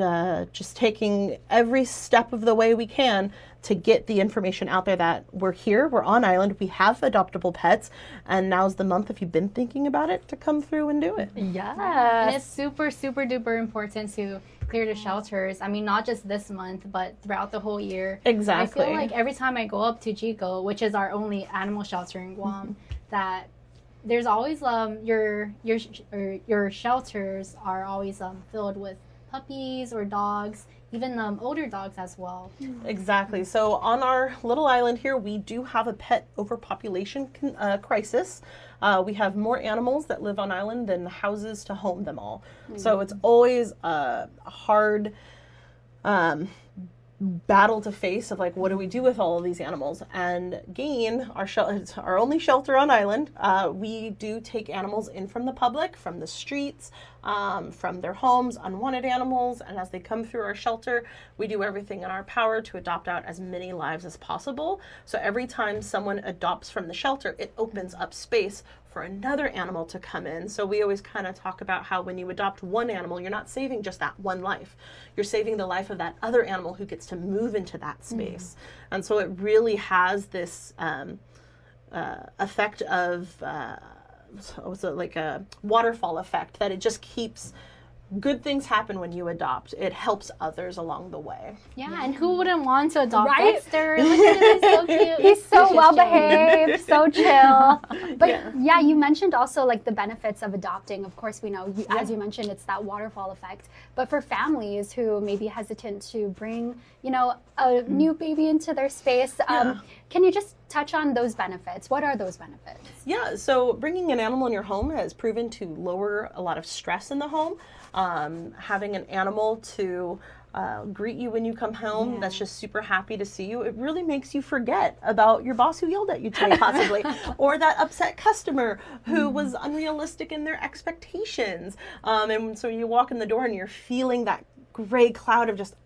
just taking every step of the way we can to get the information out there that we're here, we're on island, we have adoptable pets, and now's the month, if you've been thinking about it, to come through and do it. Yeah. And it's super, super duper important to clear the shelters. I mean, not just this month, but throughout the whole year. Exactly. I feel like every time I go up to Chico, which is our only animal shelter in Guam, that there's always your shelters are always filled with puppies or dogs, even older dogs as well. Exactly. So on our little island here, we do have a pet overpopulation crisis. We have more animals that live on island than houses to home them all. So it's always a hard battle to face of like, what do we do with all of these animals? And GAIN, it's our only shelter on island, we do take animals in from the public, from the streets, from their homes, unwanted animals, and as they come through our shelter, we do everything in our power to adopt out as many lives as possible. So every time someone adopts from the shelter, it opens up space for another animal to come in. So we always kind of talk about how when you adopt one animal, you're not saving just that one life. You're saving the life of that other animal who gets to move into that space. And so it really has this effect of, like a waterfall effect, that it just keeps good things happen when you adopt. It helps others along the way. Yeah, and who wouldn't want to adopt Dexter? Look at him, he's so cute. He's so well behaved, so chill. But yeah, you mentioned also like the benefits of adopting. Of course, we know, as you mentioned, it's that waterfall effect. But for families who may be hesitant to bring, you know, a new baby into their space, can you just touch on those benefits? What are those benefits? Yeah, so bringing an animal in your home has proven to lower a lot of stress in the home. Having an animal to greet you when you come home that's just super happy to see you, it really makes you forget about your boss who yelled at you today, possibly, or that upset customer who was unrealistic in their expectations. And so you walk in the door and you're feeling that gray cloud of just,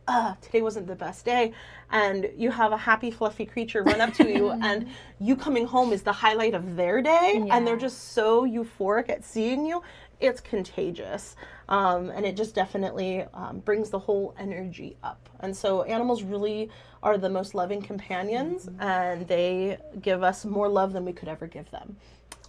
today wasn't the best day, and you have a happy, fluffy creature run up to you, and you coming home is the highlight of their day, and they're just so euphoric at seeing you. It's contagious, and it just definitely brings the whole energy up. And so animals really are the most loving companions, and they give us more love than we could ever give them.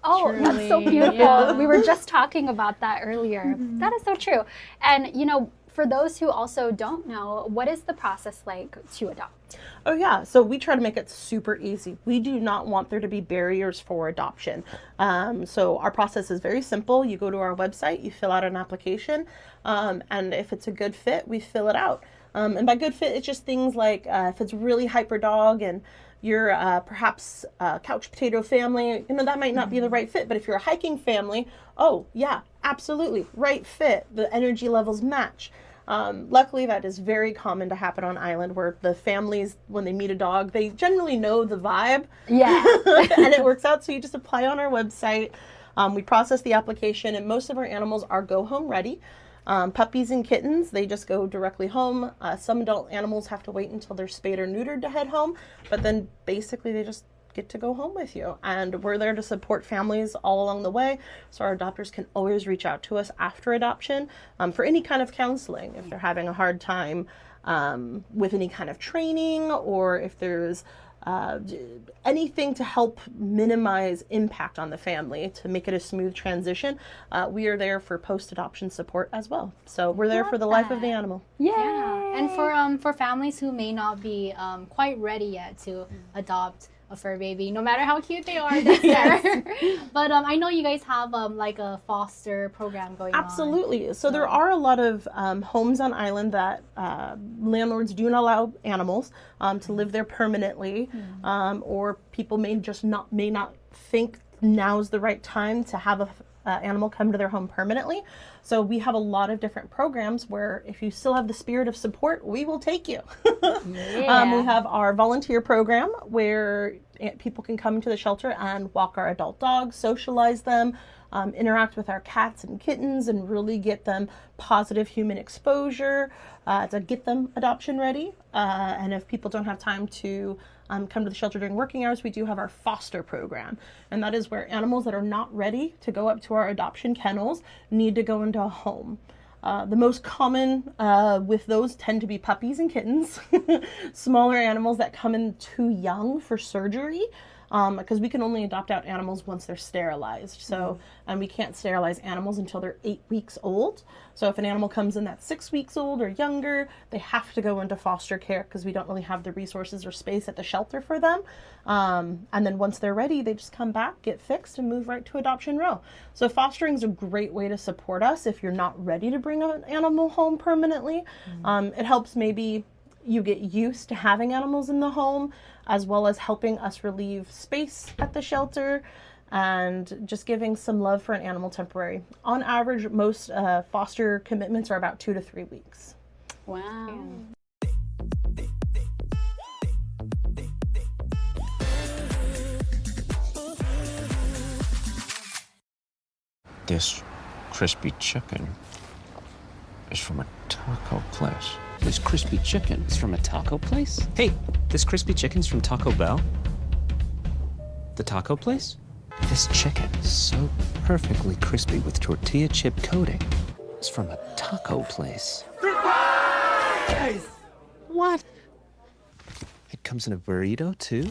Oh, Truly. That's so beautiful. We were just talking about that earlier. That is so true. And, you know, for those who also don't know, what is the process like to adopt? Oh yeah, so we try to make it super easy. We do not want there to be barriers for adoption. So our process is very simple. You go to our website, you fill out an application, and if it's a good fit, we fill it out. And by good fit, it's just things like if it's really hyper dog and you're perhaps a couch potato family, you know, that might not be the right fit. But if you're a hiking family, oh yeah, absolutely, right fit. The energy levels match. Luckily, that is very common to happen on island, where the families, when they meet a dog, they generally know the vibe. Yeah. And it works out. So you just apply on our website. We process the application, and most of our animals are go home ready. Puppies and kittens, they just go directly home. Some adult animals have to wait until they're spayed or neutered to head home, but then basically they just get to go home with you. And we're there to support families all along the way, so our adopters can always reach out to us after adoption for any kind of counseling if they're having a hard time with any kind of training, or if there's anything to help minimize impact on the family to make it a smooth transition. We are there for post-adoption support as well. So we're there for the life of the animal. Yeah. And for families who may not be quite ready yet to adopt a fur baby, no matter how cute they are, but I know you guys have like a foster program going on. Absolutely. So there are a lot of homes on island that landlords do not allow animals to live there permanently, or people may not think now's the right time to have animal come to their home permanently. So we have a lot of different programs where if you still have the spirit of support, we will take you. We have our volunteer program where people can come to the shelter and walk our adult dogs, socialize them, interact with our cats and kittens, and really get them positive human exposure to get them adoption ready. And if people don't have time to come to the shelter during working hours, we do have our foster program. And that is where animals that are not ready to go up to our adoption kennels need to go into a home. The most common with those tend to be puppies and kittens, smaller animals that come in too young for surgery, because we can only adopt out animals once they're sterilized. So, and we can't sterilize animals until they're 8 weeks old. So if an animal comes in that's 6 weeks old or younger, they have to go into foster care because we don't really have the resources or space at the shelter for them. And then once they're ready, they just come back, get fixed, and move right to adoption row. So fostering is a great way to support us if you're not ready to bring an animal home permanently. It helps maybe you get used to having animals in the home, as well as helping us relieve space at the shelter and just giving some love for an animal temporary. On average, most foster commitments are about 2 to 3 weeks. Wow. This crispy chicken is from a taco place. This crispy chicken is from a taco place? Hey, this crispy chicken's from Taco Bell? The taco place? This chicken, so perfectly crispy with tortilla chip coating, is from a taco place. Guys! What? It comes in a burrito, too?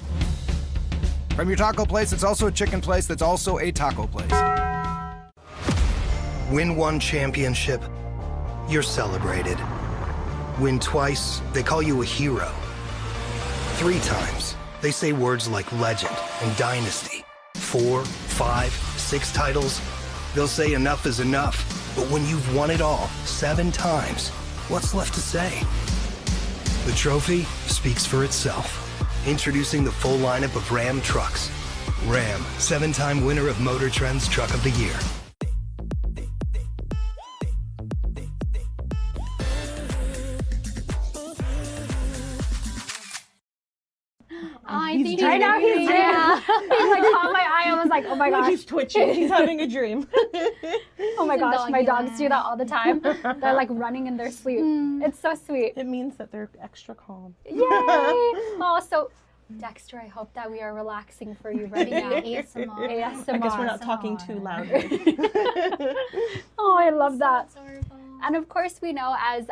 From your taco place, it's also a chicken place that's also a taco place. Win one championship, you're celebrated. Win twice, they call you a hero. 3 times, they say words like legend and dynasty. 4, 5, 6 titles, they'll say enough is enough. But when you've won it all 7 times, what's left to say? The trophy speaks for itself. Introducing the full lineup of Ram trucks. Ram, 7-time winner of Motor Trend's Truck of the Year. I think right now he's he's like caught my eye. I was like, oh my gosh. He's twitching. He's having a dream. Oh my gosh, my dogs do that all the time. They're like running in their sleep. It's so sweet. It means that they're extra calm. Yay! Oh, so Dexter, I hope that we are relaxing for you right now. ASMR. ASMR. I guess we're not talking too loudly. Oh, I love that. And of course, we know as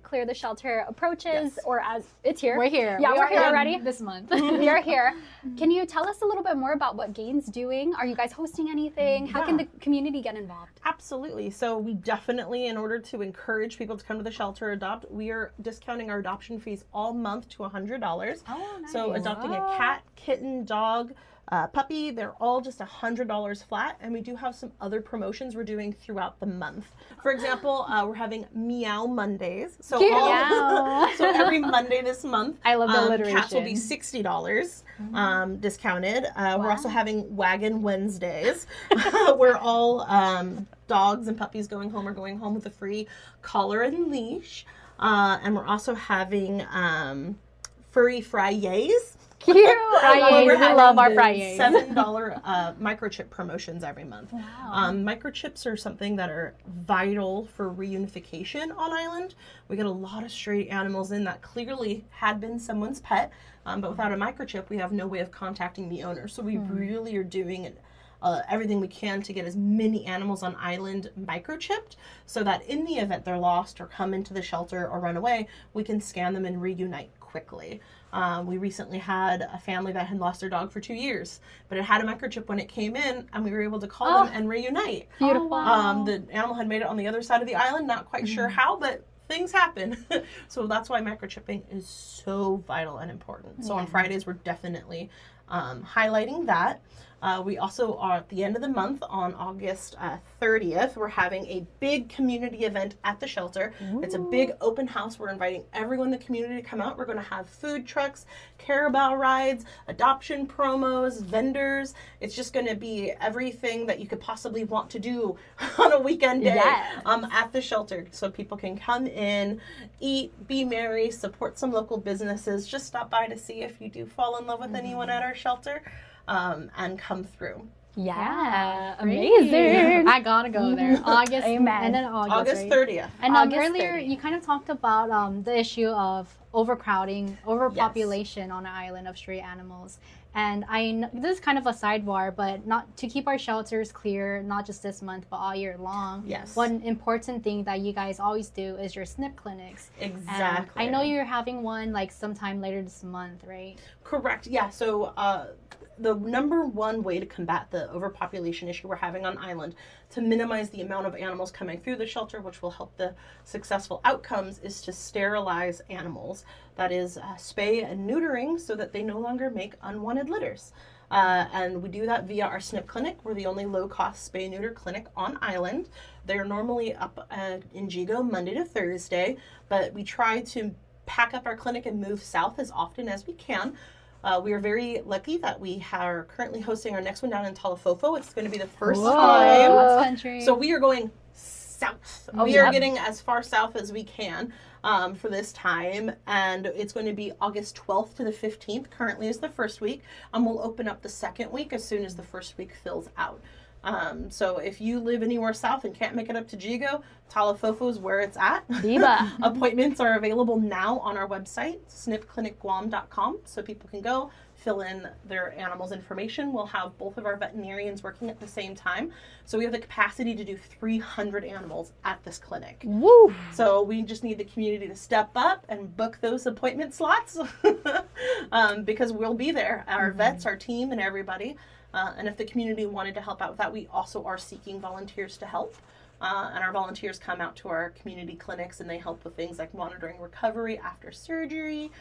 Clear the Shelter approaches, or as it's here. We're here. Yeah, we're here already. This month. We are here. Can you tell us a little bit more about what Gain's doing? Are you guys hosting anything? How can the community get involved? Absolutely. So we definitely, in order to encourage people to come to the shelter adopt, we are discounting our adoption fees all month to $100. Oh, nice. So adopting a cat, kitten, dog, puppy, they're all just $100 flat, and we do have some other promotions we're doing throughout the month. For example, we're having Meow Mondays. So so every Monday this month, I love the alliteration. Cats will be $60 discounted. We're also having Wagon Wednesdays, where all dogs and puppies going home are going home with a free collar and leash. And we're also having Furry Fridays. Cute. Fridays. We love our Fridays. $7 microchip promotions every month. Wow. Microchips are something that are vital for reunification on island. We get a lot of stray animals in that clearly had been someone's pet, but without a microchip, we have no way of contacting the owner. So we really are doing it. Everything we can to get as many animals on island microchipped so that in the event they're lost or come into the shelter or run away, we can scan them and reunite quickly. We recently had a family that had lost their dog for 2 years, but it had a microchip when it came in, and we were able to call them and reunite. Beautiful. The animal had made it on the other side of the island, not quite sure how, but things happen. So that's why microchipping is so vital and important. So on Fridays, we're definitely highlighting that. We also are at the end of the month on August 30th. We're having a big community event at the shelter. It's a big open house. We're inviting everyone in the community to come out. We're going to have food trucks, carabao rides, adoption promos, vendors. It's just going to be everything that you could possibly want to do on a weekend day at the shelter. So people can come in, eat, be merry, support some local businesses. Just stop by to see if you do fall in love with anyone at our shelter. And come through. Yeah, amazing. I gotta go there. August, Amen. And then August 30th. And August earlier, 30th. you kind of talked about the issue of overcrowding, overpopulation on an island of stray animals. And this is kind of a sidebar, but not to keep our shelters clear, not just this month, but all year long. Yes. One important thing that you guys always do is your SNP clinics. Exactly. And I know you're having one like sometime later this month, right? Correct. Yeah. So the number one way to combat the overpopulation issue we're having on island, to minimize the amount of animals coming through the shelter, which will help the successful outcomes, is to sterilize animals. That is spay and neutering, so that they no longer make unwanted litters. And we do that via our SNP clinic. We're the only low-cost spay and neuter clinic on island. They're normally up in GDOE Monday to Thursday, but we try to pack up our clinic and move south as often as we can. We are very lucky that we are currently hosting our next one down in Talafofo. It's going to be the first time. So we are going south. We are getting as far south as we can for this time. And it's going to be August 12th to the 15th. Currently is the first week. And we'll open up the second week as soon as the first week fills out. So if you live anywhere south and can't make it up to GDOE, Talafofo is where it's at. Viva. Appointments are available now on our website, snipclinicguam.com, so people can go fill in their animals' information. We'll have both of our veterinarians working at the same time. So we have the capacity to do 300 animals at this clinic. Woo! So we just need the community to step up and book those appointment slots because we'll be there. Our vets, our team, and everybody. And if the community wanted to help out with that, we also are seeking volunteers to help. And our volunteers come out to our community clinics and they help with things like monitoring recovery after surgery,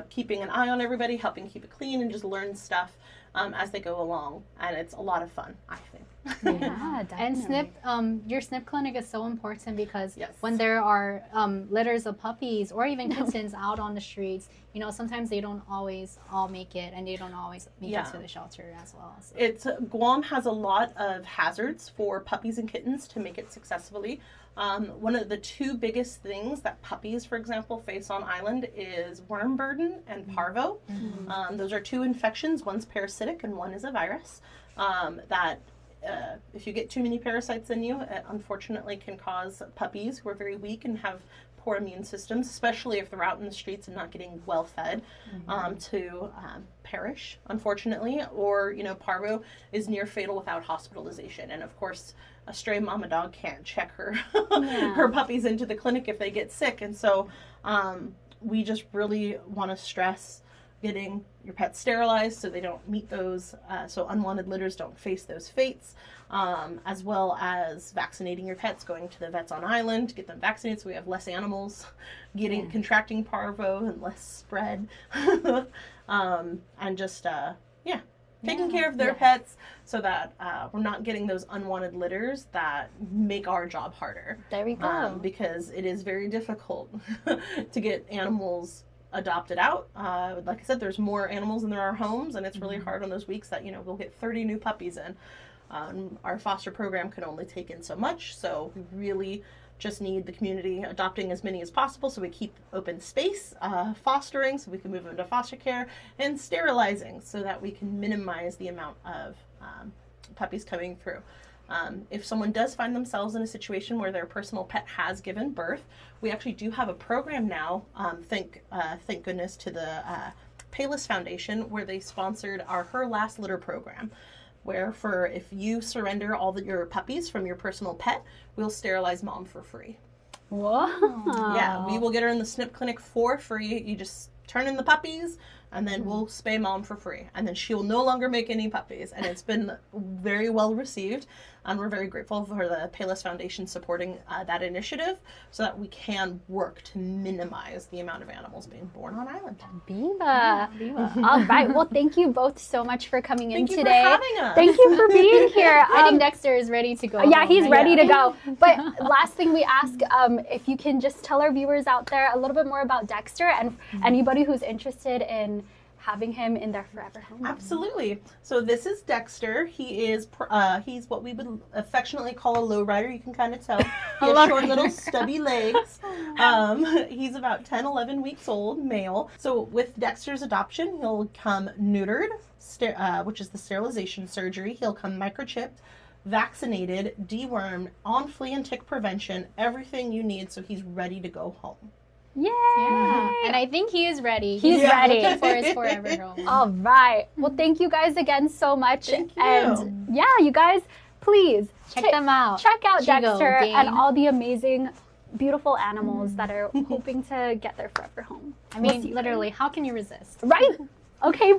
keeping an eye on everybody, helping keep it clean, and just learn stuff as they go along. And it's a lot of fun, I think. Yeah, definitely. And your SNP clinic is so important because when there are litters of puppies or even kittens out on the streets, you know, sometimes they don't always all make it, and they don't always make it to the shelter as well. So. Guam has a lot of hazards for puppies and kittens to make it successfully. One of the two biggest things that puppies, for example, face on island is worm burden and parvo. Those are two infections. One's parasitic and one is a virus that if you get too many parasites in you, it unfortunately can cause puppies who are very weak and have poor immune systems, especially if they're out in the streets and not getting well fed, to perish, unfortunately. Or, you know, parvo is near fatal without hospitalization. And of course, a stray mama dog can't check her her puppies into the clinic if they get sick. And so we just really want to stress getting your pets sterilized so they don't meet those, so unwanted litters don't face those fates, as well as vaccinating your pets, going to the vets on island to get them vaccinated so we have less animals contracting parvo and less spread. And just, taking care of their pets so that we're not getting those unwanted litters that make our job harder. There we go. Because it is very difficult to get animals adopted out. Like I said, there's more animals than there are homes, and it's really hard on those weeks that, you know, we'll get 30 new puppies in. Our foster program can only take in so much, so we really just need the community adopting as many as possible, so we keep open space, fostering so we can move them to foster care, and sterilizing so that we can minimize the amount of puppies coming through. If someone does find themselves in a situation where their personal pet has given birth, we actually do have a program now, thank goodness to the Payless Foundation, where they sponsored our Her Last Litter program, where if you surrender all your puppies from your personal pet, we'll sterilize mom for free. Whoa. Yeah, we will get her in the SNP clinic for free. You just turn in the puppies, and then we'll spay mom for free. And then she will no longer make any puppies. And it's been very well received. and we're very grateful for the Payless Foundation supporting that initiative so that we can work to minimize the amount of animals being born on island. Viva! Viva. All right. Well, thank you both so much for coming in today. Thank you for having us. Thank you for being here. I think Dexter is ready to go. Yeah, he's ready to go. But last thing we ask, if you can just tell our viewers out there a little bit more about Dexter and anybody who's interested in having him in their forever home. Absolutely. So this is Dexter. He is he's what we would affectionately call a lowrider. You can kind of tell. He has short little stubby legs. He's about 10, 11 weeks old, male. So with Dexter's adoption, he'll come neutered, which is the sterilization surgery. He'll come microchipped, vaccinated, dewormed, on flea and tick prevention, everything you need so he's ready to go home. Yay! Yeah. And I think he is ready. He's ready for his forever home. All right. Well, thank you guys again so much. Thank you. And yeah, you guys, please check them out. Check out Chigo, Dexter gang. and all the amazing, beautiful animals that are hoping to get their forever home. I mean, literally, how can you resist? Right? Okay, bye.